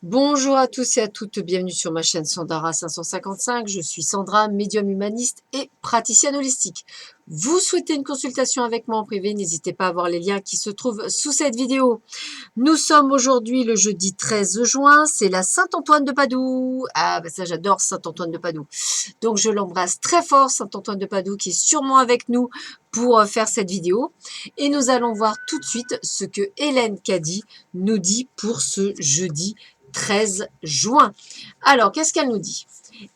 Bonjour à tous et à toutes, bienvenue sur ma chaîne Sandara 555. Je suis Sandra, médium humaniste et praticienne holistique. Vous souhaitez une consultation avec moi en privé, n'hésitez pas à voir les liens qui se trouvent sous cette vidéo. Nous sommes aujourd'hui le jeudi 13 juin, c'est la Saint-Antoine de Padoue. Ah ben ça j'adore Saint-Antoine de Padoue. Donc je l'embrasse très fort, Saint-Antoine de Padoue qui est sûrement avec nous pour faire cette vidéo. Et nous allons voir tout de suite ce que Hélène Caddy nous dit pour ce jeudi 13 juin. Alors, qu'est-ce qu'elle nous dit?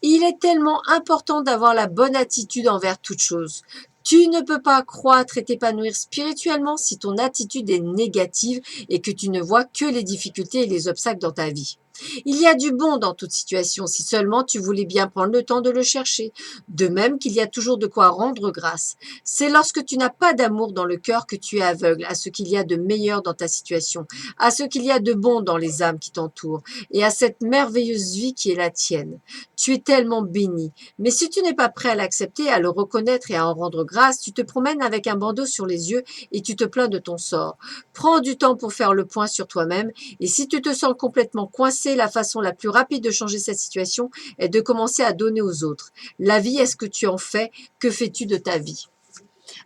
Il est tellement important d'avoir la bonne attitude envers toute chose. Tu ne peux pas croître et t'épanouir spirituellement si ton attitude est négative et que tu ne vois que les difficultés et les obstacles dans ta vie. Il y a du bon dans toute situation si seulement tu voulais bien prendre le temps de le chercher. De même qu'il y a toujours de quoi rendre grâce. C'est lorsque tu n'as pas d'amour dans le cœur que tu es aveugle à ce qu'il y a de meilleur dans ta situation, à ce qu'il y a de bon dans les âmes qui t'entourent et à cette merveilleuse vie qui est la tienne. Tu es tellement béni. Mais si tu n'es pas prêt à l'accepter, à le reconnaître et à en rendre grâce, tu te promènes avec un bandeau sur les yeux et tu te plains de ton sort. Prends du temps pour faire le point sur toi-même et si tu te sens complètement coincé, la façon la plus rapide de changer cette situation est de commencer à donner aux autres. La vie, est-ce que tu en fais? Que fais-tu de ta vie?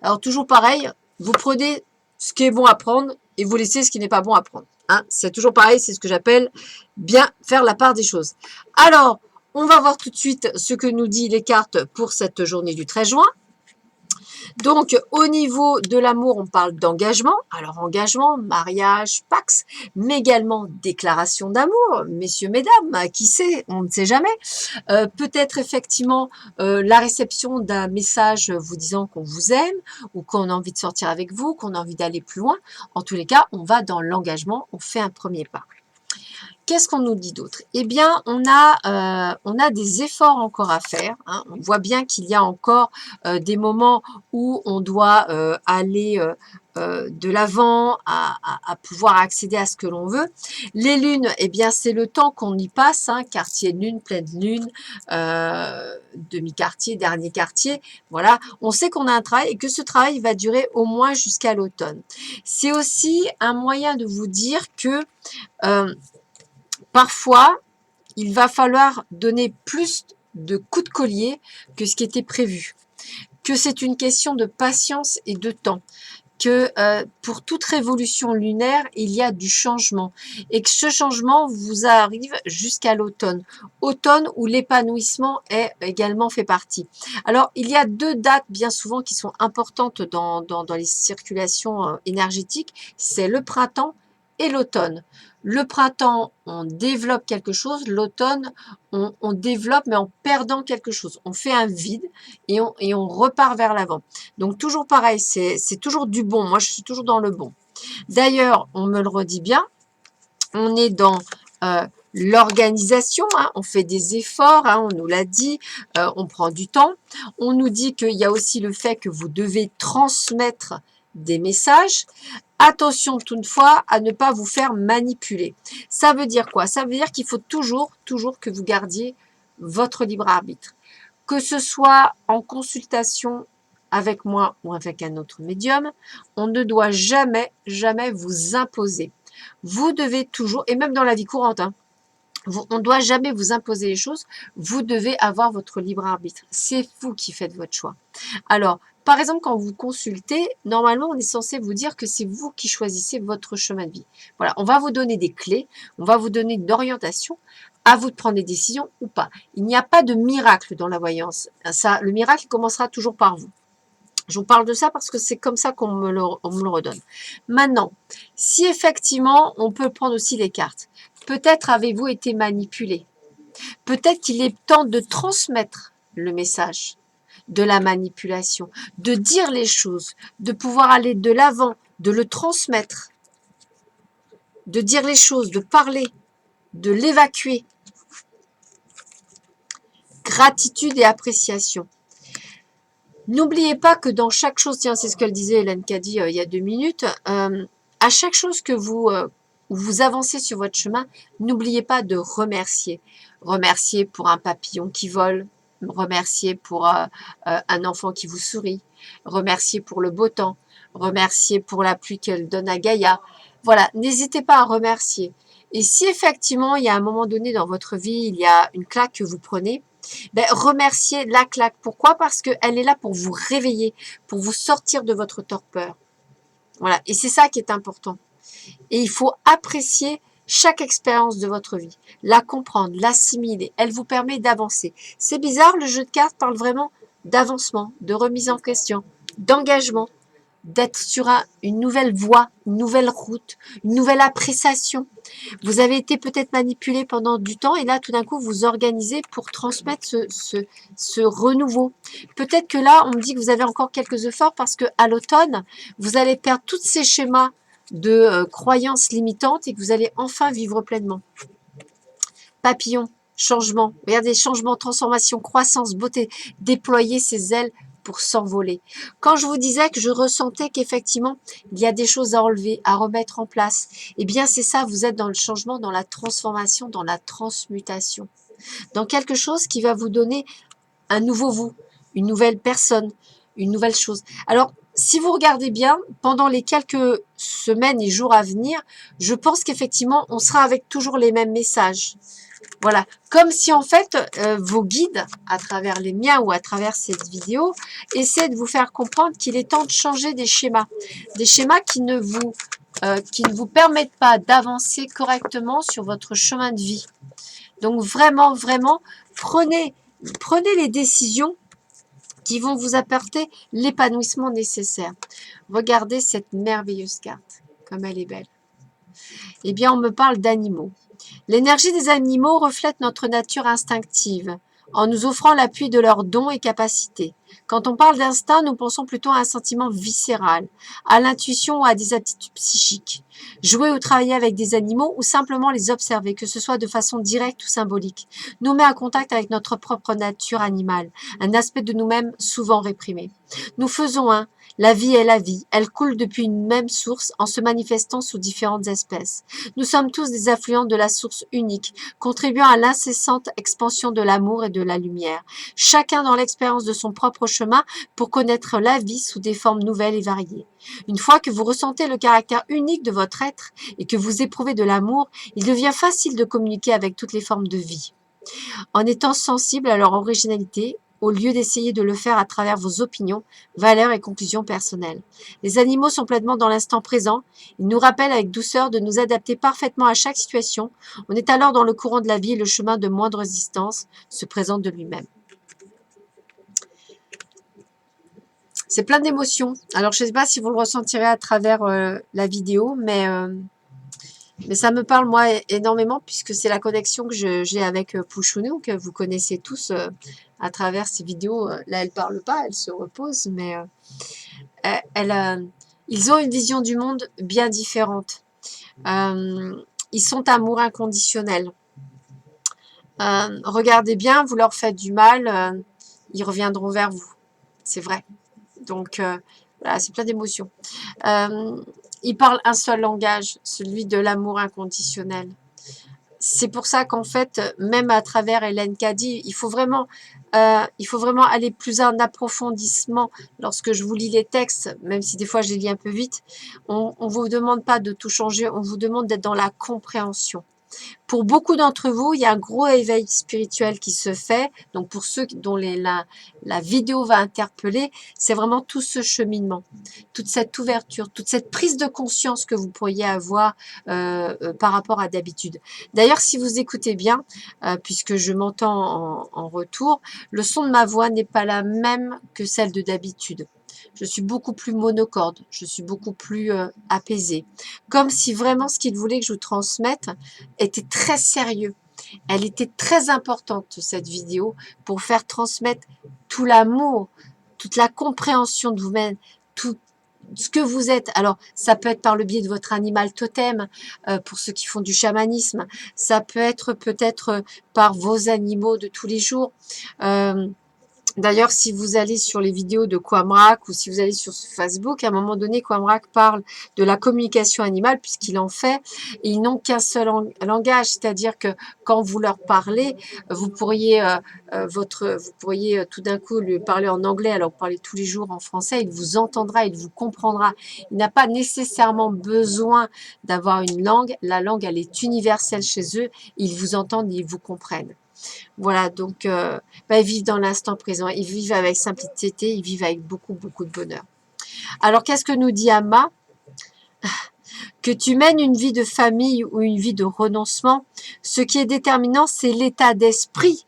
Alors toujours pareil, vous prenez ce qui est bon à prendre et vous laissez ce qui n'est pas bon à prendre. Hein, c'est toujours pareil, c'est ce que j'appelle bien faire la part des choses. Alors, on va voir tout de suite ce que nous dit les cartes pour cette journée du 13 juin. Donc, au niveau de l'amour, on parle d'engagement. Alors, engagement, mariage, pax, mais également déclaration d'amour. Messieurs, mesdames, qui sait, on ne sait jamais. Peut-être effectivement la réception d'un message vous disant qu'on vous aime ou qu'on a envie de sortir avec vous, qu'on a envie d'aller plus loin. En tous les cas, on va dans l'engagement, on fait un premier pas. Qu'est-ce qu'on nous dit d'autre? Eh bien, on a des efforts encore à faire. Hein. On voit bien qu'il y a encore des moments où on doit aller de l'avant à pouvoir accéder à ce que l'on veut. Les lunes, eh bien, c'est le temps qu'on y passe. Hein. Quartier de lune, pleine lune, demi-quartier, dernier quartier. Voilà, on sait qu'on a un travail et que ce travail va durer au moins jusqu'à l'automne. C'est aussi un moyen de vous dire que parfois, il va falloir donner plus de coups de collier que ce qui était prévu, que c'est une question de patience et de temps, que pour toute révolution lunaire, il y a du changement et que ce changement vous arrive jusqu'à l'automne. Automne où l'épanouissement est également fait partie. Alors, il y a deux dates bien souvent qui sont importantes dans les circulations énergétiques, c'est le printemps et l'automne. Le printemps, on développe quelque chose. L'automne, on développe, mais en perdant quelque chose. On fait un vide et on repart vers l'avant. Donc, toujours pareil, c'est toujours du bon. Moi, je suis toujours dans le bon. D'ailleurs, on me le redit bien, on est dans l'organisation, hein, on fait des efforts, hein, on nous l'a dit, on prend du temps. On nous dit qu'il y a aussi le fait que vous devez transmettre des messages. Attention toutefois à ne pas vous faire manipuler. Ça veut dire quoi? Ça veut dire qu'il faut toujours que vous gardiez votre libre arbitre. Que ce soit en consultation avec moi ou avec un autre médium, on ne doit jamais vous imposer. Vous devez toujours, et même dans la vie courante, hein, on ne doit jamais vous imposer les choses. Vous devez avoir votre libre arbitre. C'est vous qui faites votre choix. Alors, par exemple, quand vous consultez, normalement, on est censé vous dire que c'est vous qui choisissez votre chemin de vie. Voilà, on va vous donner des clés, on va vous donner une orientation, à vous de prendre des décisions ou pas. Il n'y a pas de miracle dans la voyance. Ça, le miracle commencera toujours par vous. Je vous parle de ça parce que c'est comme ça qu'on me le redonne. Maintenant, si effectivement, on peut prendre aussi les cartes. Peut-être avez-vous été manipulé. Peut-être qu'il est temps de transmettre le message de la manipulation, de dire les choses, de pouvoir aller de l'avant, de le transmettre, de dire les choses, de parler, de l'évacuer. Gratitude et appréciation. N'oubliez pas que dans chaque chose, tiens, c'est ce qu'elle disait Hélène Caddy il y a 2 minutes, à chaque chose que vous avancez sur votre chemin, n'oubliez pas de remercier. Remercier pour un papillon qui vole, remercier pour un enfant qui vous sourit, remercier pour le beau temps, remercier pour la pluie qu'elle donne à Gaïa. Voilà, n'hésitez pas à remercier. Et si effectivement, il y a un moment donné dans votre vie, il y a une claque que vous prenez, ben, remerciez la claque. Pourquoi? Parce qu'elle est là pour vous réveiller, pour vous sortir de votre torpeur. Voilà, et c'est ça qui est important. Et il faut apprécier chaque expérience de votre vie, la comprendre, l'assimiler. Elle vous permet d'avancer. C'est bizarre, le jeu de cartes parle vraiment d'avancement, de remise en question, d'engagement, d'être sur une nouvelle voie, une nouvelle route, une nouvelle appréciation. Vous avez été peut-être manipulé pendant du temps et là, tout d'un coup, vous organisez pour transmettre ce renouveau. Peut-être que là, on me dit que vous avez encore quelques efforts parce qu'à l'automne, vous allez perdre tous ces schémas de croyances limitantes et que vous allez enfin vivre pleinement. Papillon, changement. Regardez, changement, transformation, croissance, beauté. Déployer ses ailes pour s'envoler. Quand je vous disais que je ressentais qu'effectivement, il y a des choses à enlever, à remettre en place, eh bien c'est ça, vous êtes dans le changement, dans la transformation, dans la transmutation. Dans quelque chose qui va vous donner un nouveau vous, une nouvelle personne, une nouvelle chose. Alors, si vous regardez bien, pendant les quelques semaines et jours à venir, je pense qu'effectivement, on sera avec toujours les mêmes messages. Voilà, comme si en fait vos guides, à travers les miens ou à travers cette vidéo, essaient de vous faire comprendre qu'il est temps de changer des schémas qui ne vous permettent pas d'avancer correctement sur votre chemin de vie. Donc vraiment, vraiment, prenez les décisions qui vont vous apporter l'épanouissement nécessaire. Regardez cette merveilleuse carte, comme elle est belle. Eh bien, on me parle d'animaux. L'énergie des animaux reflète notre nature instinctive, en nous offrant l'appui de leurs dons et capacités. Quand on parle d'instinct, nous pensons plutôt à un sentiment viscéral, à l'intuition ou à des aptitudes psychiques. Jouer ou travailler avec des animaux ou simplement les observer, que ce soit de façon directe ou symbolique, nous met en contact avec notre propre nature animale, un aspect de nous-mêmes souvent réprimé. Nous faisons un. La vie est la vie, elle coule depuis une même source en se manifestant sous différentes espèces. Nous sommes tous des affluents de la source unique, contribuant à l'incessante expansion de l'amour et de la lumière, chacun dans l'expérience de son propre chemin pour connaître la vie sous des formes nouvelles et variées. Une fois que vous ressentez le caractère unique de votre être et que vous éprouvez de l'amour, il devient facile de communiquer avec toutes les formes de vie. En étant sensible à leur originalité, au lieu d'essayer de le faire à travers vos opinions, valeurs et conclusions personnelles. Les animaux sont pleinement dans l'instant présent. Ils nous rappellent avec douceur de nous adapter parfaitement à chaque situation. On est alors dans le courant de la vie et le chemin de moindre résistance se présente de lui-même. C'est plein d'émotions. Alors, je ne sais pas si vous le ressentirez à travers la vidéo, mais ça me parle, moi, énormément, puisque c'est la connexion que j'ai avec Pouchounou, que vous connaissez tous à travers ces vidéos. Là, elle ne parle pas, elle se repose, mais ils ont une vision du monde bien différente. Ils sont amour inconditionnel. Regardez bien, vous leur faites du mal, ils reviendront vers vous. C'est vrai. Donc, voilà, c'est plein d'émotions. Ils parlent un seul langage, celui de l'amour inconditionnel. C'est pour ça qu'en fait, même à travers Hélène Caddy, il faut vraiment aller plus en approfondissement lorsque je vous lis les textes, même si des fois je les lis un peu vite. On ne vous demande pas de tout changer, on vous demande d'être dans la compréhension. Pour beaucoup d'entre vous, il y a un gros éveil spirituel qui se fait. Donc, pour ceux dont la vidéo va interpeller, c'est vraiment tout ce cheminement, toute cette ouverture, toute cette prise de conscience que vous pourriez avoir par rapport à d'habitude. D'ailleurs, si vous écoutez bien, puisque je m'entends en retour, le son de ma voix n'est pas la même que celle de d'habitude. Je suis beaucoup plus monocorde, je suis beaucoup plus apaisée. Comme si vraiment ce qu'il voulait que je vous transmette était très sérieux. Elle était très importante, cette vidéo, pour faire transmettre tout l'amour, toute la compréhension de vous-même, tout ce que vous êtes. Alors, ça peut être par le biais de votre animal totem, pour ceux qui font du chamanisme. Ça peut être peut-être par vos animaux de tous les jours. D'ailleurs, si vous allez sur les vidéos de Quamrak ou si vous allez sur Facebook, à un moment donné, Quamrak parle de la communication animale puisqu'il en fait. Et ils n'ont qu'un seul langage, c'est-à-dire que quand vous leur parlez, vous pourriez, vous pourriez tout d'un coup lui parler en anglais alors que vous parlez tous les jours en français. Il vous entendra, il vous comprendra. Il n'a pas nécessairement besoin d'avoir une langue. La langue, elle est universelle chez eux. Ils vous entendent, ils vous comprennent. Voilà, donc ils vivent dans l'instant présent, ils vivent avec simplicité, ils vivent avec beaucoup, beaucoup de bonheur. Alors, qu'est-ce que nous dit Amma? Que tu mènes une vie de famille ou une vie de renoncement, ce qui est déterminant, c'est l'état d'esprit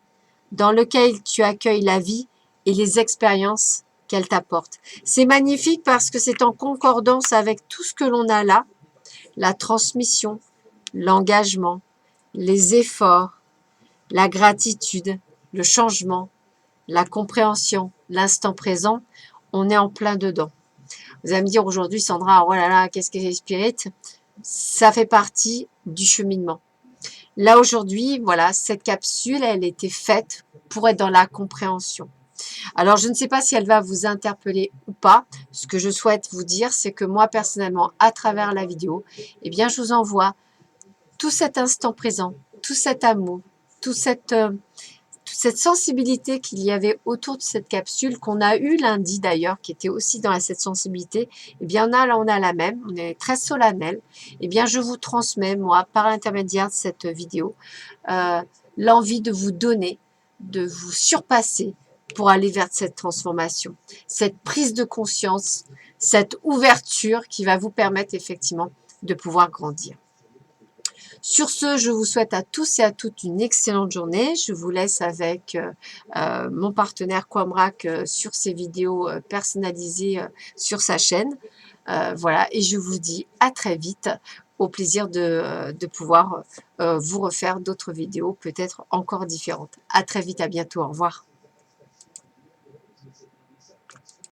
dans lequel tu accueilles la vie et les expériences qu'elle t'apporte. C'est magnifique parce que c'est en concordance avec tout ce que l'on a là, la transmission, l'engagement, les efforts, la gratitude, le changement, la compréhension, l'instant présent, on est en plein dedans. Vous allez me dire aujourd'hui, Sandra, oh là là, qu'est-ce que c'est Spirit? Ça fait partie du cheminement. Là aujourd'hui, voilà, cette capsule, elle était faite pour être dans la compréhension. Alors, je ne sais pas si elle va vous interpeller ou pas. Ce que je souhaite vous dire, c'est que moi, personnellement, à travers la vidéo, eh bien, je vous envoie tout cet instant présent, tout cet amour, toute cette sensibilité qu'il y avait autour de cette capsule, qu'on a eu lundi d'ailleurs, qui était aussi dans cette sensibilité, eh bien là on a la même, on est très solennel, eh bien je vous transmets, moi, par l'intermédiaire de cette vidéo, l'envie de vous donner, de vous surpasser pour aller vers cette transformation, cette prise de conscience, cette ouverture qui va vous permettre effectivement de pouvoir grandir. Sur ce, je vous souhaite à tous et à toutes une excellente journée. Je vous laisse avec mon partenaire Quamrak sur ses vidéos personnalisées sur sa chaîne. Voilà, et je vous dis à très vite. Au plaisir de pouvoir vous refaire d'autres vidéos, peut-être encore différentes. À très vite, à bientôt, au revoir.